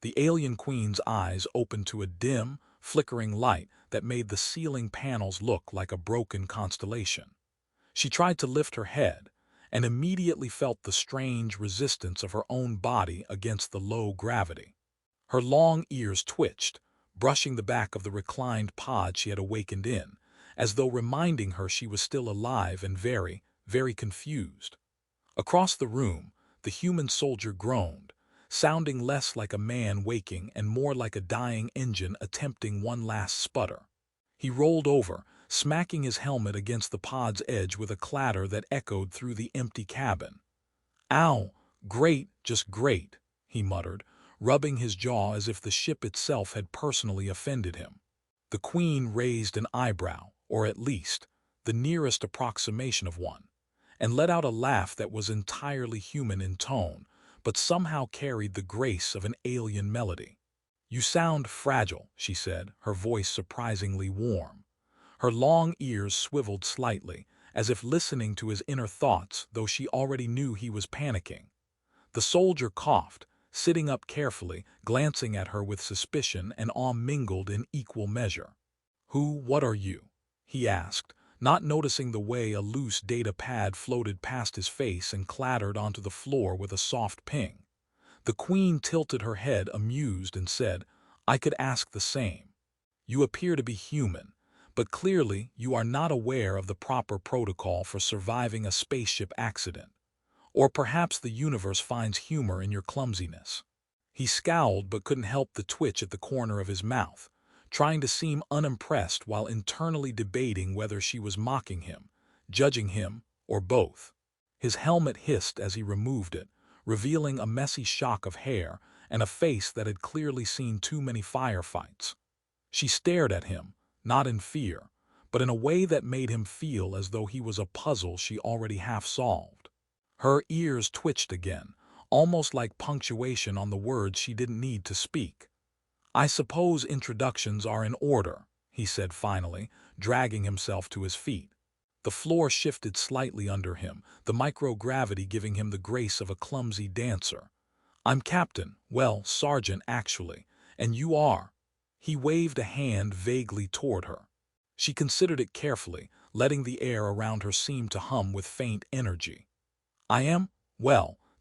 The alien queen's eyes opened to a dim, flickering light that made the ceiling panels look like a broken constellation. She tried to lift her head, and immediately felt the strange resistance of her own body against the low gravity. Her long ears twitched, brushing the back of the reclined pod she had awakened in, as though reminding her she was still alive and very, very confused. Across the room, the human soldier groaned, sounding less like a man waking and more like a dying engine attempting one last sputter. He rolled over, smacking his helmet against the pod's edge with a clatter that echoed through the empty cabin. "Ow, great, just great," he muttered, rubbing his jaw as if the ship itself had personally offended him. The Queen raised an eyebrow, or at least, the nearest approximation of one, and let out a laugh that was entirely human in tone, but somehow carried the grace of an alien melody. "You sound fragile," she said, her voice surprisingly warm. Her long ears swiveled slightly, as if listening to his inner thoughts, though she already knew he was panicking. The soldier coughed, sitting up carefully, glancing at her with suspicion and awe mingled in equal measure. What are you?" he asked, not noticing the way a loose data pad floated past his face and clattered onto the floor with a soft ping. The Queen tilted her head amused and said, "I could ask the same. You appear to be human, but clearly you are not aware of the proper protocol for surviving a spaceship accident. Or perhaps the universe finds humor in your clumsiness." He scowled but couldn't help the twitch at the corner of his mouth, trying to seem unimpressed while internally debating whether she was mocking him, judging him, or both. His helmet hissed as he removed it, revealing a messy shock of hair and a face that had clearly seen too many firefights. She stared at him, not in fear, but in a way that made him feel as though he was a puzzle she already half solved. Her ears twitched again, almost like punctuation on the words she didn't need to speak. "I suppose introductions are in order," he said finally, dragging himself to his feet. The floor shifted slightly under him, the microgravity giving him the grace of a clumsy dancer. "I'm Captain, Sergeant actually, and you are—" He waved a hand vaguely toward her. She considered it carefully, letting the air around her seem to hum with faint energy. "I am,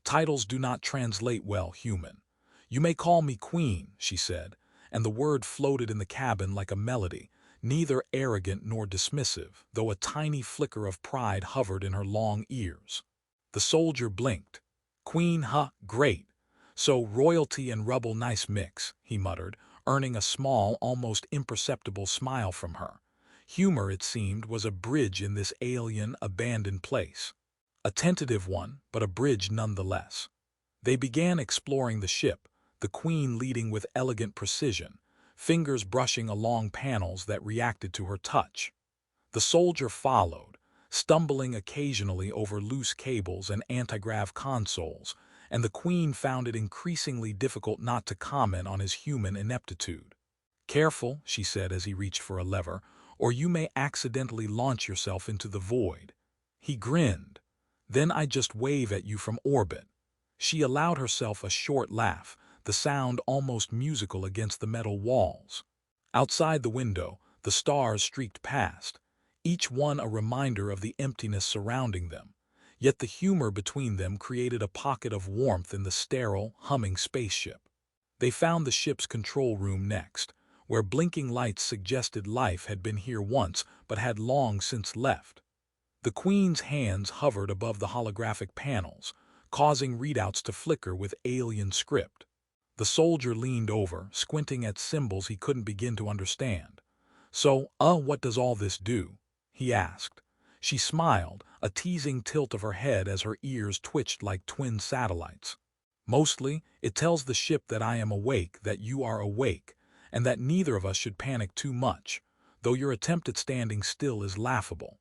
titles do not translate well, human. You may call me Queen," she said, and the word floated in the cabin like a melody, neither arrogant nor dismissive, though a tiny flicker of pride hovered in her long ears. The soldier blinked. "Queen, huh, great. So royalty and rubble nice mix," he muttered, earning a small, almost imperceptible smile from her. Humor, it seemed, was a bridge in this alien, abandoned place. A tentative one, but a bridge nonetheless. They began exploring the ship, the Queen leading with elegant precision, fingers brushing along panels that reacted to her touch. The soldier followed, stumbling occasionally over loose cables and anti-grav consoles, and the Queen found it increasingly difficult not to comment on his human ineptitude. "Careful," she said as he reached for a lever, "or you may accidentally launch yourself into the void." He grinned. "Then I just wave at you from orbit." She allowed herself a short laugh, the sound almost musical against the metal walls. Outside the window, the stars streaked past, each one a reminder of the emptiness surrounding them, yet the humor between them created a pocket of warmth in the sterile, humming spaceship. They found the ship's control room next, where blinking lights suggested life had been here once but had long since left. The Queen's hands hovered above the holographic panels, causing readouts to flicker with alien script. The soldier leaned over, squinting at symbols he couldn't begin to understand. "So, what does all this do?" he asked. She smiled, a teasing tilt of her head as her ears twitched like twin satellites. "Mostly, it tells the ship that I am awake, that you are awake, and that neither of us should panic too much, though your attempt at standing still is laughable."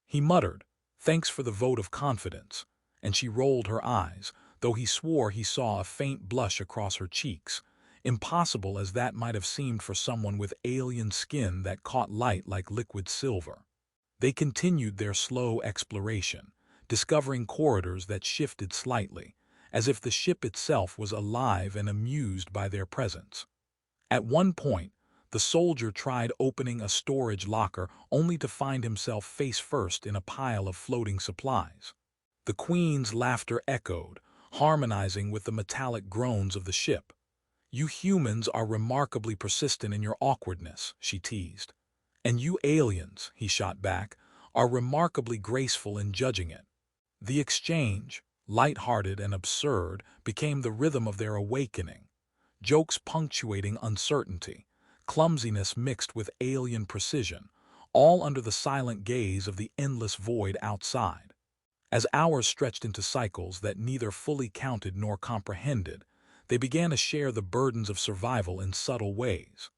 He muttered, "Thanks for the vote of confidence," and she rolled her eyes, though he swore he saw a faint blush across her cheeks, impossible as that might have seemed for someone with alien skin that caught light like liquid silver. They continued their slow exploration, discovering corridors that shifted slightly, as if the ship itself was alive and amused by their presence. At one point, the soldier tried opening a storage locker only to find himself face first in a pile of floating supplies. The Queen's laughter echoed, harmonizing with the metallic groans of the ship. "You humans are remarkably persistent in your awkwardness," she teased. "And you aliens," he shot back, "are remarkably graceful in judging it." The exchange, light-hearted and absurd, became the rhythm of their awakening, jokes punctuating uncertainty, clumsiness mixed with alien precision, all under the silent gaze of the endless void outside. As hours stretched into cycles that neither fully counted nor comprehended, they began to share the burdens of survival in subtle ways.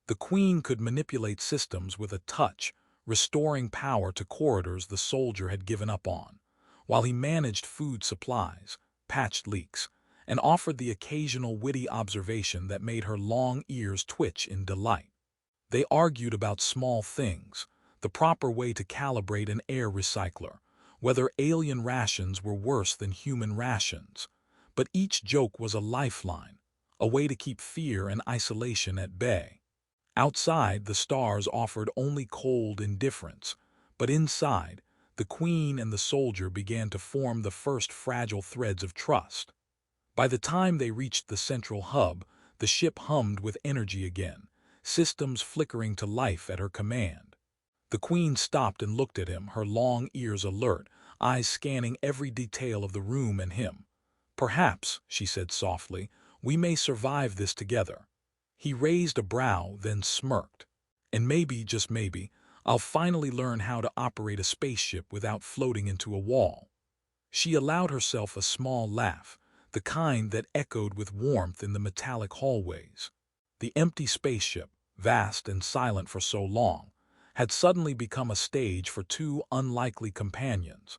The Queen could manipulate systems with a touch, restoring power to corridors the soldier had given up on, while he managed food supplies, patched leaks, and offered the occasional witty observation that made her long ears twitch in delight. They argued about small things, the proper way to calibrate an air recycler, whether alien rations were worse than human rations. But each joke was a lifeline, a way to keep fear and isolation at bay. Outside, the stars offered only cold indifference, but inside, the Queen and the soldier began to form the first fragile threads of trust. By the time they reached the central hub, the ship hummed with energy again, systems flickering to life at her command. The Queen stopped and looked at him, her long ears alert, eyes scanning every detail of the room and him. "Perhaps," she said softly, "we may survive this together." He raised a brow, then smirked. "And maybe, just maybe, I'll finally learn how to operate a spaceship without floating into a wall." She allowed herself a small laugh, the kind that echoed with warmth in the metallic hallways. The empty spaceship, vast and silent for so long, had suddenly become a stage for two unlikely companions: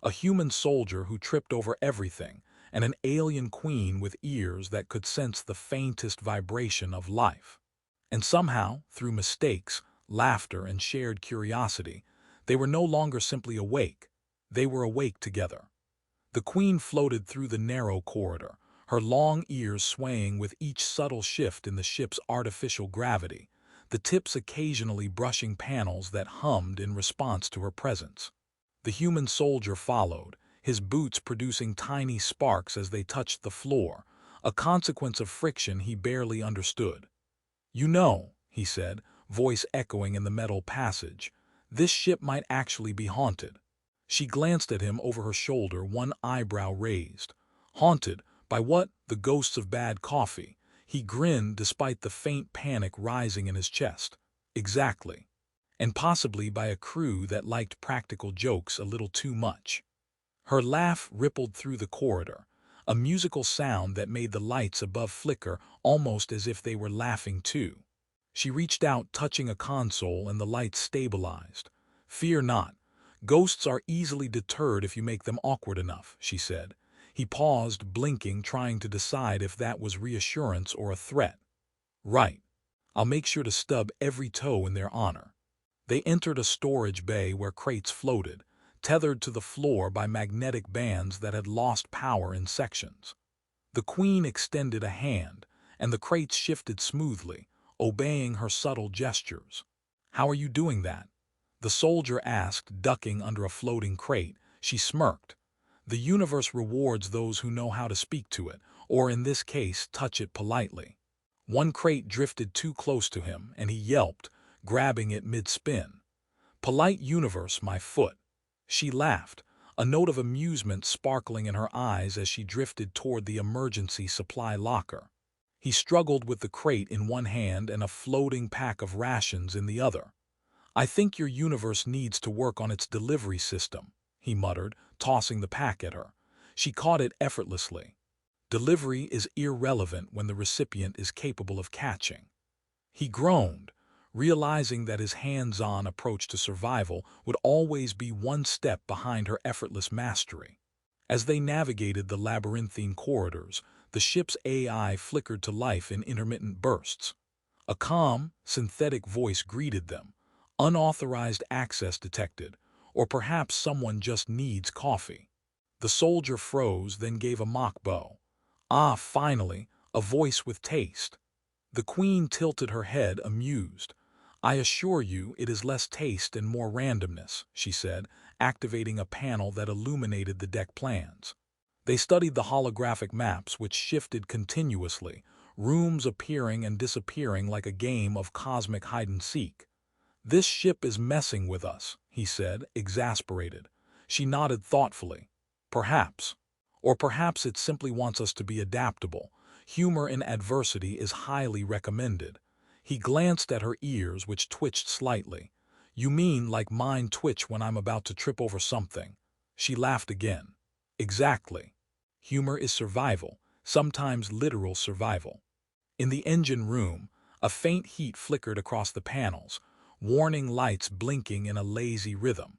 a human soldier who tripped over everything, and an alien queen with ears that could sense the faintest vibration of life. And somehow, through mistakes, laughter, and shared curiosity, they were no longer simply awake. They were awake together. The Queen floated through the narrow corridor, her long ears swaying with each subtle shift in the ship's artificial gravity, the tips occasionally brushing panels that hummed in response to her presence. The human soldier followed, his boots producing tiny sparks as they touched the floor, a consequence of friction he barely understood. "You know," he said, voice echoing in the metal passage, "this ship might actually be haunted." She glanced at him over her shoulder, one eyebrow raised. "Haunted? By what? The ghosts of bad coffee?" He grinned despite the faint panic rising in his chest. "Exactly. And possibly by a crew that liked practical jokes a little too much." Her laugh rippled through the corridor, a musical sound that made the lights above flicker almost as if they were laughing too. She reached out, touching a console, and the lights stabilized. "Fear not. Ghosts are easily deterred if you make them awkward enough," she said. He paused, blinking, trying to decide if that was reassurance or a threat. "Right. I'll make sure to stub every toe in their honor." They entered a storage bay where crates floated, tethered to the floor by magnetic bands that had lost power in sections. The Queen extended a hand, and the crates shifted smoothly, obeying her subtle gestures. "How are you doing that?" the soldier asked, ducking under a floating crate. She smirked. "The universe rewards those who know how to speak to it, or in this case, touch it politely." One crate drifted too close to him, and he yelped, grabbing it mid-spin. "Polite universe, my foot." She laughed, a note of amusement sparkling in her eyes as she drifted toward the emergency supply locker. He struggled with the crate in one hand and a floating pack of rations in the other. "I think your universe needs to work on its delivery system," he muttered, tossing the pack at her. She caught it effortlessly. "Delivery is irrelevant when the recipient is capable of catching." He groaned, realizing that his hands-on approach to survival would always be one step behind her effortless mastery. As they navigated the labyrinthine corridors, the ship's AI flickered to life in intermittent bursts. A calm, synthetic voice greeted them. "Unauthorized access detected," or perhaps someone just needs coffee. The soldier froze, then gave a mock bow. Ah, finally, a voice with taste. The queen tilted her head, amused. I assure you it is less taste and more randomness, she said, activating a panel that illuminated the deck plans. They studied the holographic maps, which shifted continuously, rooms appearing and disappearing like a game of cosmic hide-and-seek. This ship is messing with us, he said, exasperated. She nodded thoughtfully. Perhaps. Or perhaps it simply wants us to be adaptable. Humor in adversity is highly recommended. He glanced at her ears, which twitched slightly. You mean like mine twitch when I'm about to trip over something? She laughed again. Exactly. Humor is survival, sometimes literal survival. In the engine room, a faint heat flickered across the panels, warning lights blinking in a lazy rhythm.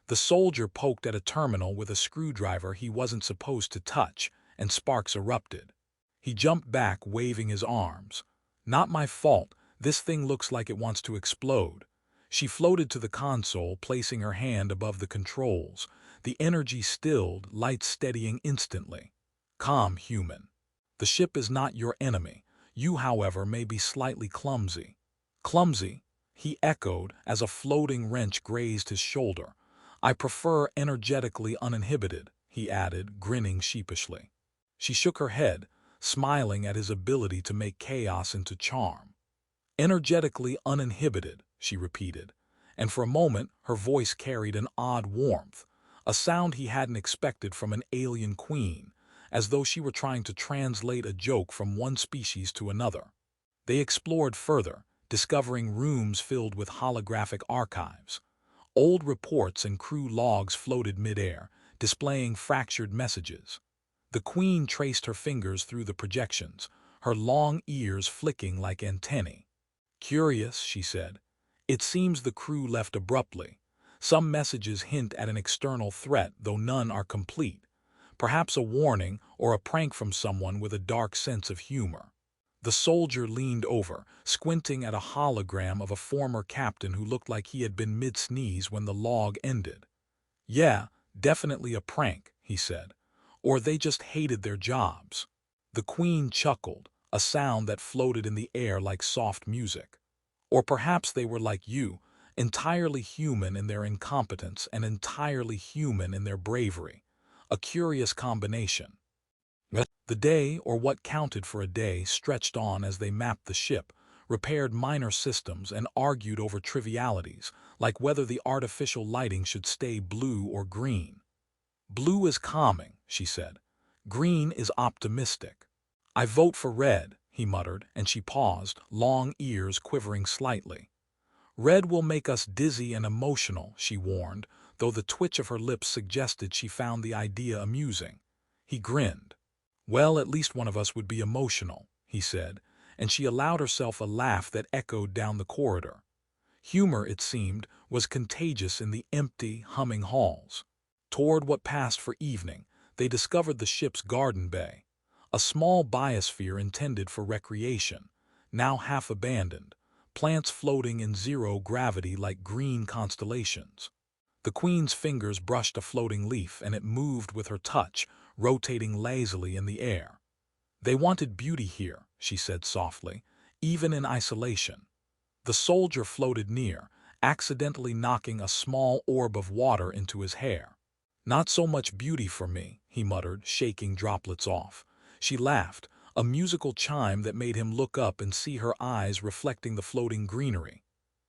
The soldier poked at a terminal with a screwdriver he wasn't supposed to touch, and sparks erupted. He jumped back, waving his arms. Not my fault, this thing looks like it wants to explode. She floated to the console, placing her hand above the controls. The energy stilled, lights steadying instantly. Calm, human. The ship is not your enemy. You, however, may be slightly clumsy. Clumsy? He echoed as a floating wrench grazed his shoulder. I prefer energetically uninhibited, he added, grinning sheepishly. She shook her head, smiling at his ability to make chaos into charm. Energetically uninhibited, she repeated, and for a moment her voice carried an odd warmth, a sound he hadn't expected from an alien queen, as though she were trying to translate a joke from one species to another. They explored further, discovering rooms filled with holographic archives. Old reports and crew logs floated midair, displaying fractured messages. The queen traced her fingers through the projections, her long ears flicking like antennae. Curious, she said. It seems the crew left abruptly. Some messages hint at an external threat, though none are complete. Perhaps a warning or a prank from someone with a dark sense of humor. The soldier leaned over, squinting at a hologram of a former captain who looked like he had been mid-sneeze when the log ended. Yeah, definitely a prank, he said. Or they just hated their jobs. The queen chuckled, a sound that floated in the air like soft music. Or perhaps they were like you, entirely human in their incompetence and entirely human in their bravery. A curious combination. The day, or what counted for a day, stretched on as they mapped the ship, repaired minor systems, and argued over trivialities, like whether the artificial lighting should stay blue or green. Blue is calming, she said. Green is optimistic. I vote for red, he muttered, and she paused, long ears quivering slightly. Red will make us dizzy and emotional, she warned, though the twitch of her lips suggested she found the idea amusing. He grinned. Well, at least one of us would be emotional, he said, and she allowed herself a laugh that echoed down the corridor. Humor, it seemed, was contagious in the empty, humming halls. Toward what passed for evening, they discovered the ship's garden bay, a small biosphere intended for recreation, now half abandoned, plants floating in zero gravity like green constellations. The queen's fingers brushed a floating leaf, and it moved with her touch, rotating lazily in the air. They wanted beauty here, she said softly, even in isolation. The soldier floated near, accidentally knocking a small orb of water into his hair. Not so much beauty for me, he muttered, shaking droplets off. She laughed, a musical chime that made him look up and see her eyes reflecting the floating greenery.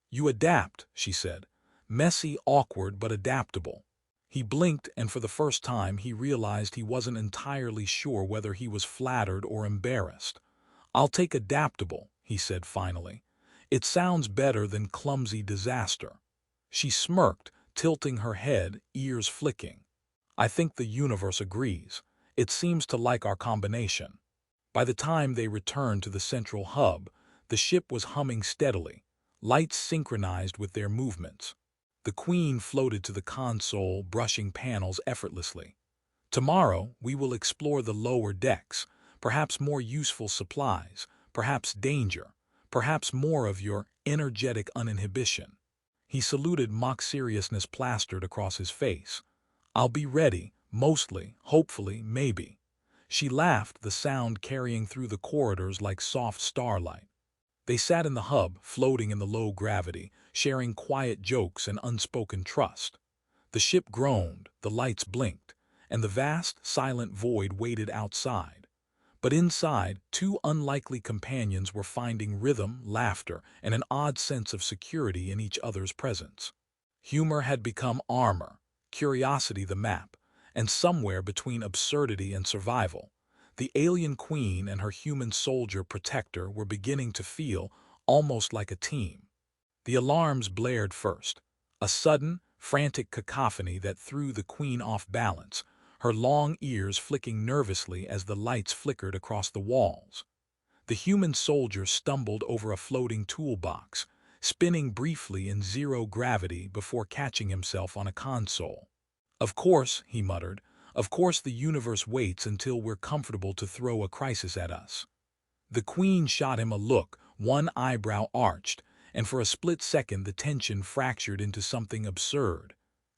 You adapt, she said. Messy, awkward, but adaptable. He blinked, and for the first time he realized he wasn't entirely sure whether he was flattered or embarrassed. I'll take adaptable, he said finally. It sounds better than clumsy disaster. She smirked, tilting her head, ears flicking. I think the universe agrees. It seems to like our combination. By the time they returned to the central hub, the ship was humming steadily, lights synchronized with their movements. The queen floated to the console, brushing panels effortlessly. Tomorrow, we will explore the lower decks, perhaps more useful supplies, perhaps danger, perhaps more of your energetic uninhibition. He saluted, mock seriousness plastered across his face. I'll be ready, Mostly, hopefully, maybe. She laughed, the sound carrying through the corridors like soft starlight. They sat in the hub, floating in the low gravity, sharing quiet jokes and unspoken trust. The ship groaned, the lights blinked, and the vast, silent void waited outside. But inside, two unlikely companions were finding rhythm, laughter, and an odd sense of security in each other's presence. Humor had become armor, curiosity the map, and somewhere between absurdity and survival, the alien queen and her human soldier protector were beginning to feel almost like a team. The alarms blared first, a sudden, frantic cacophony that threw the queen off balance, her long ears flicking nervously as the lights flickered across the walls. The human soldier stumbled over a floating toolbox, spinning briefly in zero gravity before catching himself on a console. "Of course," he muttered, "of course the universe waits until we're comfortable to throw a crisis at us." The queen shot him a look, one eyebrow arched, and for a split second the tension fractured into something absurd.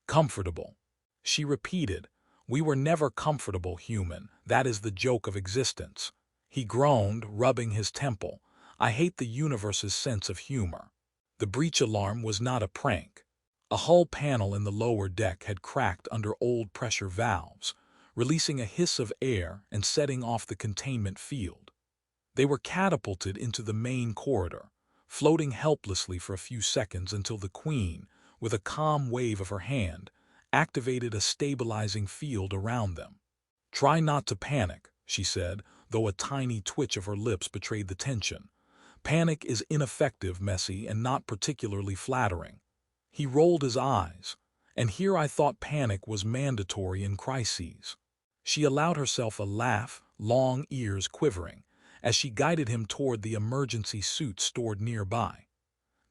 "Comfortable." She repeated, "We were never comfortable, human. That is the joke of existence." He groaned, rubbing his temple. "I hate the universe's sense of humor." The breach alarm was not a prank. A hull panel in the lower deck had cracked under old pressure valves, releasing a hiss of air and setting off the containment field. They were catapulted into the main corridor, floating helplessly for a few seconds until the queen, with a calm wave of her hand, activated a stabilizing field around them. "Try not to panic," she said, though a tiny twitch of her lips betrayed the tension. "Panic is ineffective, messy, and not particularly flattering." He rolled his eyes. "And here I thought panic was mandatory in crises." She allowed herself a laugh, long ears quivering, as she guided him toward the emergency suit stored nearby.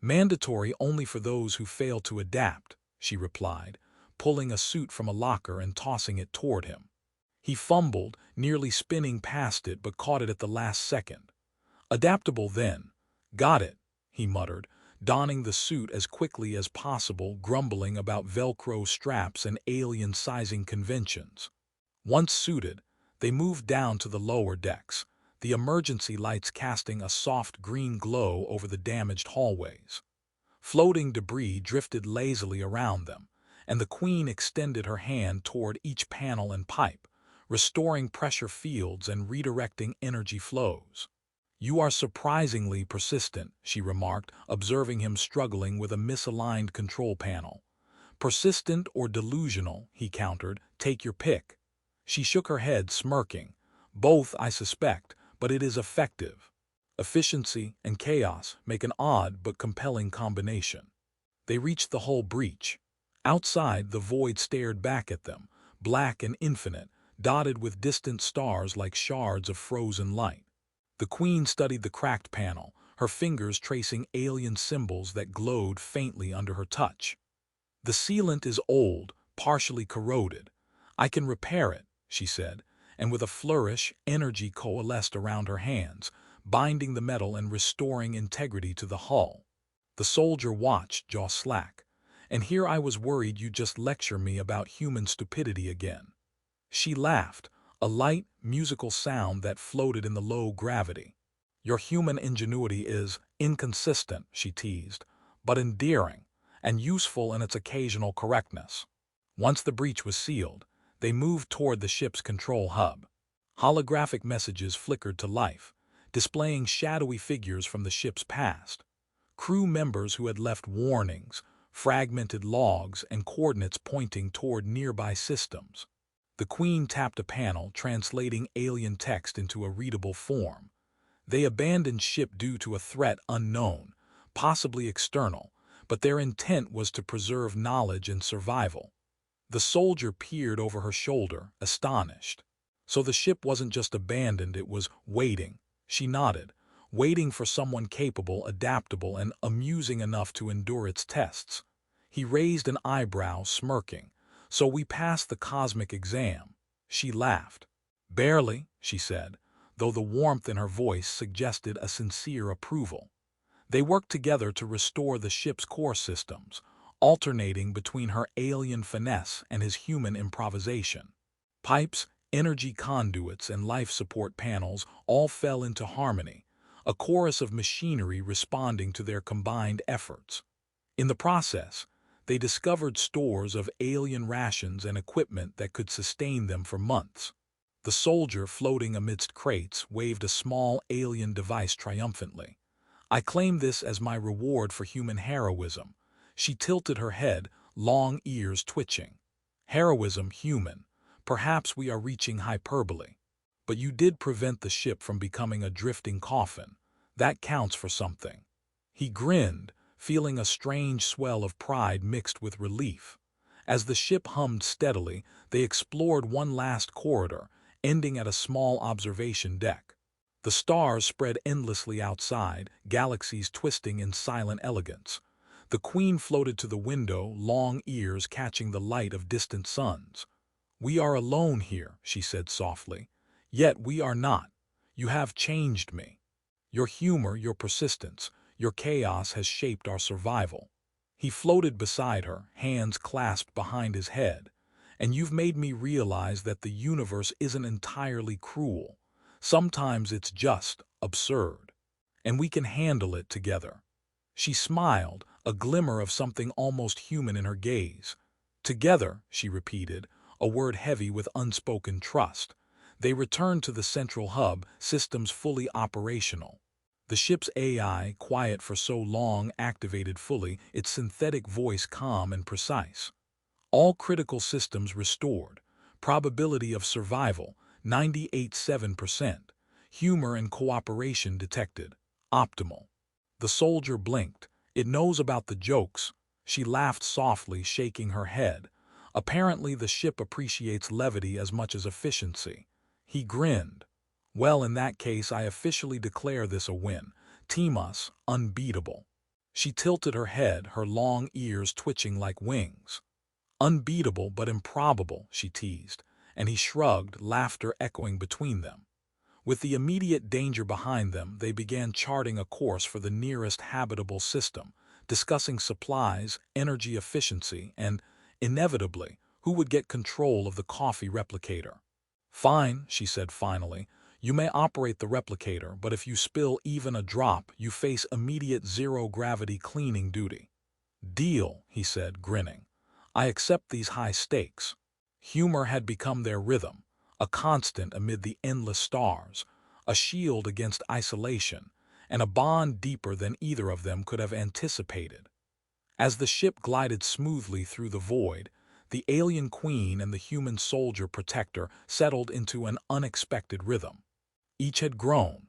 "Mandatory only for those who fail to adapt," she replied, pulling a suit from a locker and tossing it toward him. He fumbled, nearly spinning past it, but caught it at the last second. "Adaptable then." "Got it," he muttered, donning the suit as quickly as possible, grumbling about Velcro straps and alien sizing conventions. Once suited, they moved down to the lower decks, the emergency lights casting a soft green glow over the damaged hallways. Floating debris drifted lazily around them, and the queen extended her hand toward each panel and pipe, restoring pressure fields and redirecting energy flows. "You are surprisingly persistent," she remarked, observing him struggling with a misaligned control panel. "Persistent or delusional," he countered, "take your pick." She shook her head, smirking. "Both, I suspect, but it is effective." Efficiency and chaos make an odd but compelling combination. They reached the hull breach. Outside, the void stared back at them, black and infinite, dotted with distant stars like shards of frozen light. The queen studied the cracked panel, her fingers tracing alien symbols that glowed faintly under her touch. "The sealant is old, partially corroded. I can repair it," she said, and with a flourish, energy coalesced around her hands, binding the metal and restoring integrity to the hull. The soldier watched, jaw slack. "And here I was worried you'd just lecture me about human stupidity again." She laughed, a light, musical sound that floated in the low gravity. "Your human ingenuity is inconsistent," she teased, "but endearing, and useful in its occasional correctness." Once the breach was sealed, they moved toward the ship's control hub. Holographic messages flickered to life, displaying shadowy figures from the ship's past. Crew members who had left warnings, fragmented logs, and coordinates pointing toward nearby systems. The queen tapped a panel, translating alien text into a readable form. They abandoned ship due to a threat unknown, possibly external, but their intent was to preserve knowledge and survival. The soldier peered over her shoulder, astonished. So the ship wasn't just abandoned, it was waiting. She nodded, waiting for someone capable, adaptable, and amusing enough to endure its tests. He raised an eyebrow, smirking. "So we passed the cosmic exam." She laughed. "Barely," she said, though the warmth in her voice suggested a sincere approval. They worked together to restore the ship's core systems, alternating between her alien finesse and his human improvisation. Pipes, energy conduits, and life support panels all fell into harmony, a chorus of machinery responding to their combined efforts. In the process, they discovered stores of alien rations and equipment that could sustain them for months. The soldier floating amidst crates waved a small alien device triumphantly. "I claim this as my reward for human heroism." She tilted her head, long ears twitching. "Heroism, human. Perhaps we are reaching hyperbole. But you did prevent the ship from becoming a drifting coffin. That counts for something." He grinned, feeling a strange swell of pride mixed with relief. As the ship hummed steadily, they explored one last corridor, ending at a small observation deck. The stars spread endlessly outside, galaxies twisting in silent elegance. The Queen floated to the window, long ears catching the light of distant suns. "We are alone here," she said softly. "Yet we are not. You have changed me. Your humor, your persistence, your chaos has shaped our survival." He floated beside her, hands clasped behind his head. "And you've made me realize that the universe isn't entirely cruel. Sometimes it's just absurd. And we can handle it together." She smiled, a glimmer of something almost human in her gaze. "Together," she repeated, a word heavy with unspoken trust. They returned to the central hub, systems fully operational. The ship's AI, quiet for so long, activated fully, its synthetic voice calm and precise. "All critical systems restored. Probability of survival, 98.7%. Humor and cooperation detected. Optimal." The soldier blinked. "It knows about the jokes." She laughed softly, shaking her head. "Apparently the ship appreciates levity as much as efficiency." He grinned. "Well, in that case I officially declare this a win. Team Us, unbeatable." She tilted her head, her long ears twitching like wings. "Unbeatable but improbable," she teased, and he shrugged, laughter echoing between them. With the immediate danger behind them, they began charting a course for the nearest habitable system, discussing supplies, energy efficiency, and, inevitably, who would get control of the coffee replicator. "Fine," she said finally. "You may operate the replicator, but if you spill even a drop, you face immediate zero-gravity cleaning duty." "Deal," he said, grinning. "I accept these high stakes." Humor had become their rhythm, a constant amid the endless stars, a shield against isolation, and a bond deeper than either of them could have anticipated. As the ship glided smoothly through the void, the alien queen and the human soldier protector settled into an unexpected rhythm. Each had grown,